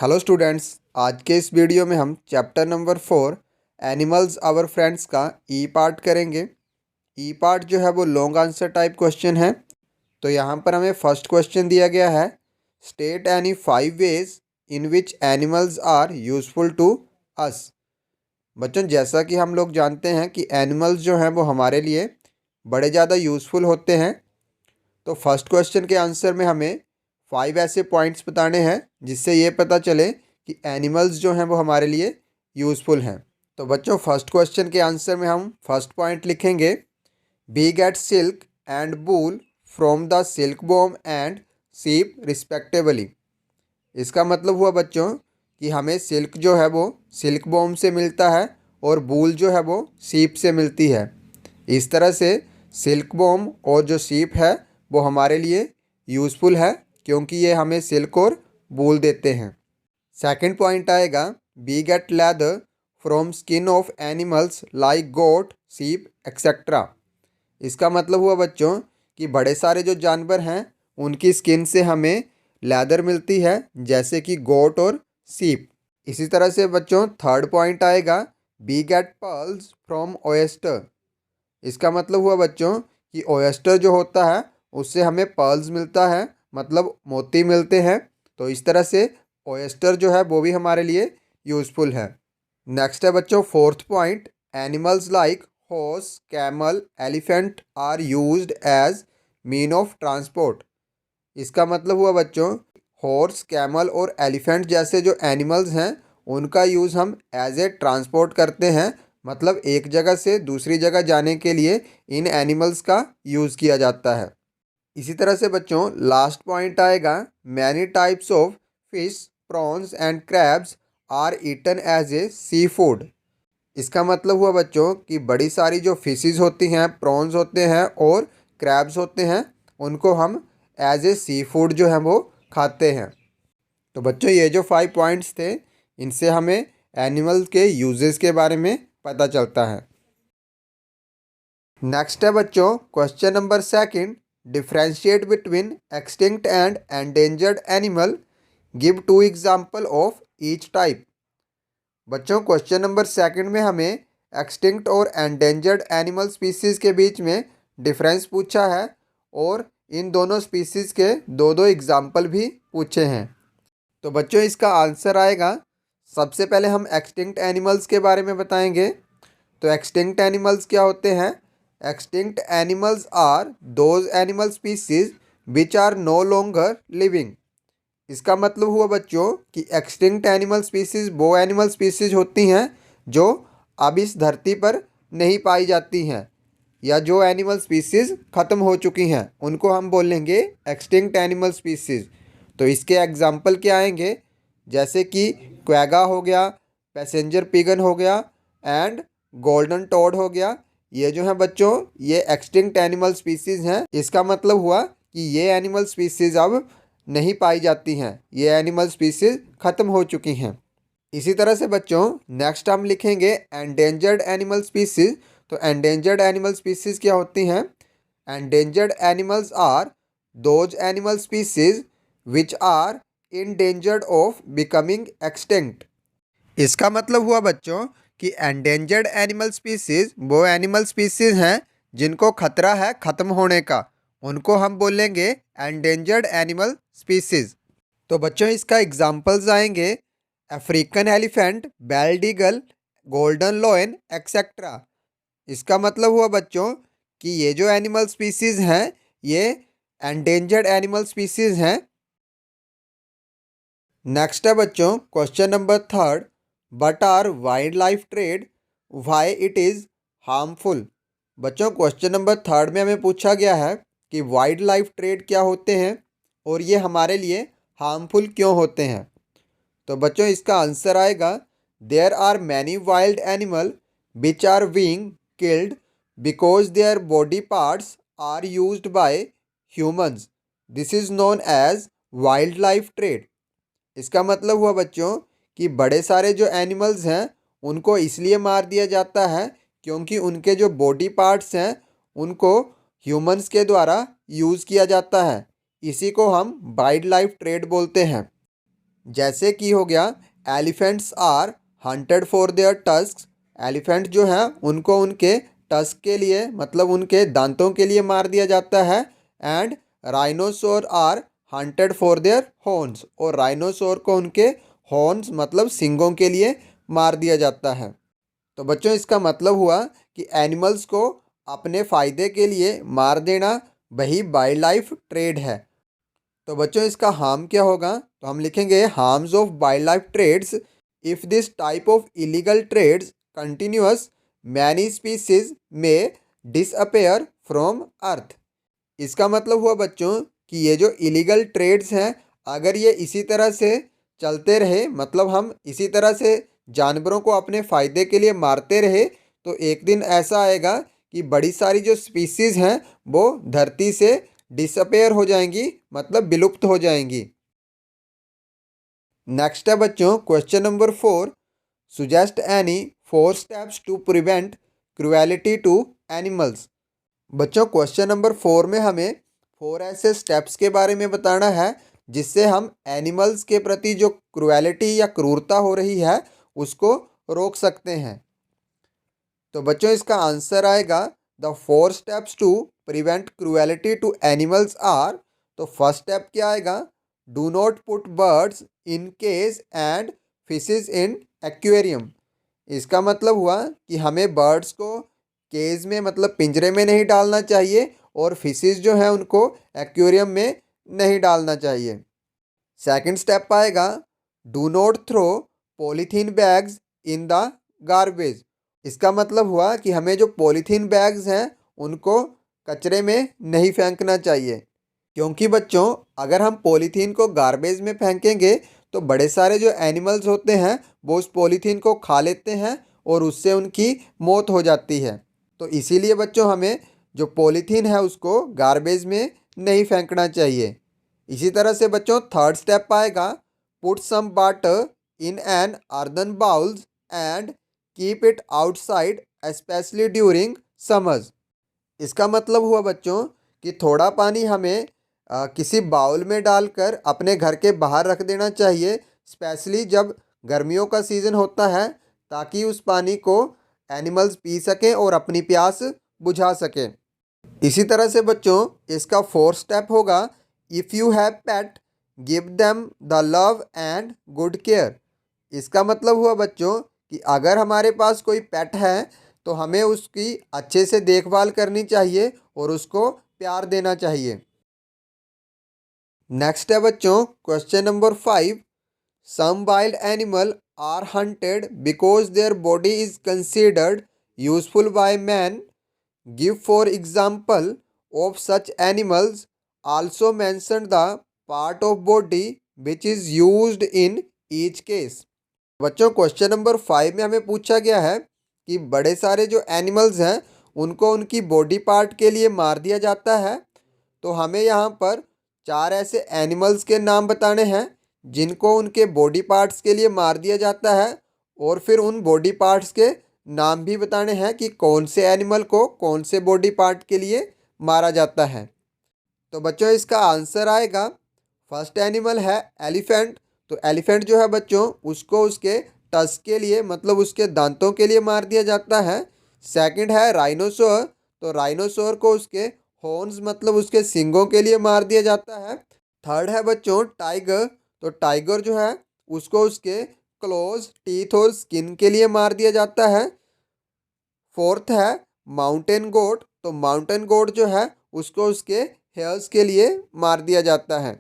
Hello students, आज के इस वीडियो में हम chapter number 4 animals our friends का ई पार्ट करेंगे। ई पार्ट जो है वो लॉन्ग आंसर टाइप क्वेश्चन है। तो यहाँ पर हमें फर्स्ट क्वेश्चन दिया गया है, state any 5 ways in which animals are useful to us. बच्चों, जैसा कि हम लोग जानते हैं कि एनिमल्स जो हैं वो हमारे लिए बड़े ज़्यादा यूज़फुल होते हैं। तो फर्स्ट क्वेश्चन के आंसर में हमें 5 ऐसे पॉइंट्स बताने हैं जिससे ये पता चले कि एनिमल्स जो हैं वो हमारे लिए यूज़फुल हैं। तो बच्चों, फर्स्ट क्वेश्चन के आंसर में हम फर्स्ट पॉइंट लिखेंगे, we get silk and wool from the silk worm and sheep respectively. इसका मतलब हुआ बच्चों कि हमें सिल्क जो है वो सिल्क वॉर्म से मिलता है और वूल जो है वो सीप से मिलती है। इस तरह से सिल्क वॉर्म और जो सीप है वो हमारे लिए यूज़फुल है क्योंकि ये हमें सिल्क और वूल देते हैं। सेकंड पॉइंट आएगा, we get leather from skin of animals like goat, sheep etcetera. इसका मतलब हुआ बच्चों कि बड़े सारे जो जानवर हैं उनकी स्किन से हमें लेदर मिलती है, जैसे कि गोट और सीप। इसी तरह से बच्चों थर्ड पॉइंट आएगा, we get pearls from oyster. इसका मतलब हुआ बच्चों कि ओयस्टर जो होता है उससे हमें पर्ल्स मिलता है, मतलब मोती मिलते हैं। तो इस तरह से ओयस्टर जो है वो भी हमारे लिए यूज़फुल है। नेक्स्ट है बच्चों fourth point, animals like horse, camel, elephant are used as mean of transport. इसका मतलब हुआ बच्चों, हॉर्स, कैमल और एलिफेंट जैसे जो एनिमल्स हैं उनका यूज़ हम एज ए ट्रांसपोर्ट करते हैं, मतलब एक जगह से दूसरी जगह जाने के लिए इन एनिमल्स का यूज़ किया जाता है। इसी तरह से बच्चों लास्ट पॉइंट आएगा, many types of fish, prawns and crabs are eaten as a sea food. इसका मतलब हुआ बच्चों कि बड़ी सारी जो फिशेस होती हैं, प्रॉन्स होते हैं और क्रैब्स होते हैं, उनको हम एज ए सी फूड जो है वो खाते हैं। तो बच्चों ये जो 5 पॉइंट्स थे इनसे हमें एनिमल के यूजेस के बारे में पता चलता है। नेक्स्ट है बच्चों question number second, differentiate between extinct and endangered animal, give 2 example of each type. बच्चों क्वेश्चन नंबर सेकंड में हमें एक्सटिंक्ट और एंडेंजर्ड एनिमल स्पीसीज़ के बीच में डिफरेंस पूछा है और इन दोनों स्पीसीज़ के दो दो एग्जाम्पल भी पूछे हैं। तो बच्चों इसका आंसर आएगा, सबसे पहले हम एक्सटिंक्ट एनिमल्स के बारे में बताएंगे। तो एक्सटिंक्ट एनिमल्स क्या होते हैं? Extinct animals are those animal species which are no longer living. इसका मतलब हुआ बच्चों कि एक्सटिंक्ट एनिमल स्पीसीज वो एनिमल स्पीसीज होती हैं जो अब इस धरती पर नहीं पाई जाती हैं, या जो एनिमल स्पीसीज ख़त्म हो चुकी हैं उनको हम बोलेंगे एक्सटिंक्ट एनिमल स्पीसीज। तो इसके एग्जाम्पल क्या आएंगे, जैसे कि क्वेगा हो गया, पैसेंजर पिगन हो गया एंड गोल्डन टोड हो गया। ये जो है बच्चों ये एक्सटिंक्ट एनिमल स्पीसीज हैं। इसका मतलब हुआ कि ये एनिमल स्पीसीज अब नहीं पाई जाती हैं, ये एनिमल स्पीसीज ख़त्म हो चुकी हैं। इसी तरह से बच्चों नेक्स्ट हम लिखेंगे एंडेंजर्ड एनिमल स्पीसीज। तो एंडेंजर्ड एनिमल स्पीसीज क्या होती हैं? Endangered animals are those animal species which are in danger of becoming extinct. इसका मतलब हुआ बच्चों कि एंडेंजर्ड एनिमल स्पीसीज वो एनिमल स्पीसीज हैं जिनको खतरा है ख़त्म होने का, उनको हम बोलेंगे एंडेंजर्ड एनिमल स्पीसीज। तो बच्चों इसका एग्जाम्पल्स आएंगे, African elephant, bald eagle, golden lion etcetera. इसका मतलब हुआ बच्चों कि ये जो एनिमल स्पीसीज हैं ये एंडेंजर्ड एनिमल स्पीसीज हैं। नेक्स्ट है बच्चों question number third, but are wild life trade, why it is harmful. बच्चों क्वेश्चन नंबर थर्ड में हमें पूछा गया है कि वाइल्ड लाइफ ट्रेड क्या होते हैं और ये हमारे लिए हार्मफुल क्यों होते हैं। तो बच्चों इसका आंसर आएगा, there are many wild animal which are being killed because their body parts are used by humans, this is known as wild life trade. इसका मतलब हुआ बच्चों कि बड़े सारे जो एनिमल्स हैं उनको इसलिए मार दिया जाता है क्योंकि उनके जो बॉडी पार्ट्स हैं उनको ह्यूमंस के द्वारा यूज़ किया जाता है। इसी को हम वाइल्ड लाइफ ट्रेड बोलते हैं। जैसे कि हो गया elephants are hunted for their tusk, elephant जो है उनको उनके टस्क के लिए मतलब उनके दांतों के लिए मार दिया जाता है। And rhinoceros are hunted for their horns, और राइनोसोर को उनके हॉर्न्स मतलब सींगों के लिए मार दिया जाता है। तो बच्चों इसका मतलब हुआ कि एनिमल्स को अपने फ़ायदे के लिए मार देना वही वाइल्ड लाइफ ट्रेड है। तो बच्चों इसका हार्म क्या होगा, तो हम लिखेंगे harms of wild life trades. If this type of illegal trades continuous, many species may disappear from earth. इसका मतलब हुआ बच्चों कि ये जो इलीगल ट्रेड्स हैं, अगर ये इसी तरह से चलते रहे, मतलब हम इसी तरह से जानवरों को अपने फ़ायदे के लिए मारते रहे, तो एक दिन ऐसा आएगा कि बड़ी सारी जो स्पीसीज़ हैं वो धरती से डिसअपेयर हो जाएंगी, मतलब विलुप्त हो जाएंगी। नेक्स्ट है बच्चों question number 4, suggest any 4 steps to prevent cruelty to animals. बच्चों क्वेश्चन नंबर 4 में हमें 4 ऐसे स्टेप्स के बारे में बताना है जिससे हम एनिमल्स के प्रति जो क्रुएलिटी या क्रूरता हो रही है उसको रोक सकते हैं। तो बच्चों इसका आंसर आएगा the 4 steps to prevent cruelty to animals are. तो फर्स्ट स्टेप क्या आएगा, do not put birds in cage and fishes in aquarium. इसका मतलब हुआ कि हमें बर्ड्स को केज में मतलब पिंजरे में नहीं डालना चाहिए और फिशेज जो है उनको एक्वेरियम में नहीं डालना चाहिए। सेकंड स्टेप आएगा do not throw polythene bags in the garbage. इसका मतलब हुआ कि हमें जो पॉलीथीन बैग्स हैं उनको कचरे में नहीं फेंकना चाहिए, क्योंकि बच्चों अगर हम पॉलीथीन को गार्बेज में फेंकेंगे तो बड़े सारे जो एनिमल्स होते हैं वो उस पॉलीथीन को खा लेते हैं और उससे उनकी मौत हो जाती है। तो इसीलिए बच्चों हमें जो पॉलीथीन है उसको गार्बेज में नहीं फेंकना चाहिए। इसी तरह से बच्चों थर्ड स्टेप आएगा put some water in an earthen bowls and keep it outside specially during summers. इसका मतलब हुआ बच्चों कि थोड़ा पानी हमें किसी बाउल में डालकर अपने घर के बाहर रख देना चाहिए, स्पेशली जब गर्मियों का सीज़न होता है, ताकि उस पानी को एनिमल्स पी सकें और अपनी प्यास बुझा सकें। इसी तरह से बच्चों इसका फोर्थ स्टेप होगा if you have pet give them the love and good care. इसका मतलब हुआ बच्चों कि अगर हमारे पास कोई पेट है तो हमें उसकी अच्छे से देखभाल करनी चाहिए और उसको प्यार देना चाहिए। नेक्स्ट है बच्चों question number 5, some wild animal are hunted because their body is considered useful by man. Give four example of such animals, also mention the part of body which is used in each case. बच्चों question number 5 में हमें पूछा गया है कि बड़े सारे जो एनिमल्स हैं उनको उनकी बॉडी पार्ट के लिए मार दिया जाता है। तो हमें यहाँ पर 4 ऐसे एनिमल्स के नाम बताने हैं जिनको उनके बॉडी पार्ट्स के लिए मार दिया जाता है, और फिर उन बॉडी पार्ट्स के नाम भी बताने हैं कि कौन से एनिमल को कौन से बॉडी पार्ट के लिए मारा जाता है। तो बच्चों इसका आंसर आएगा फर्स्ट एनिमल है एलिफेंट। तो एलिफेंट जो है बच्चों उसको उसके टस्क के लिए मतलब उसके दांतों के लिए मार दिया जाता है। सेकंड है राइनोसोर। तो राइनोसोर को उसके हॉर्न्स मतलब उसके सींगों के लिए मार दिया जाता है। थर्ड है बच्चों टाइगर। तो टाइगर जो है उसको उसके क्लोज, टीथ और स्किन के लिए मार दिया जाता है। फोर्थ है माउंटेन गोट। तो माउंटेन गोट जो है उसको उसके हेयर्स के लिए मार दिया जाता है।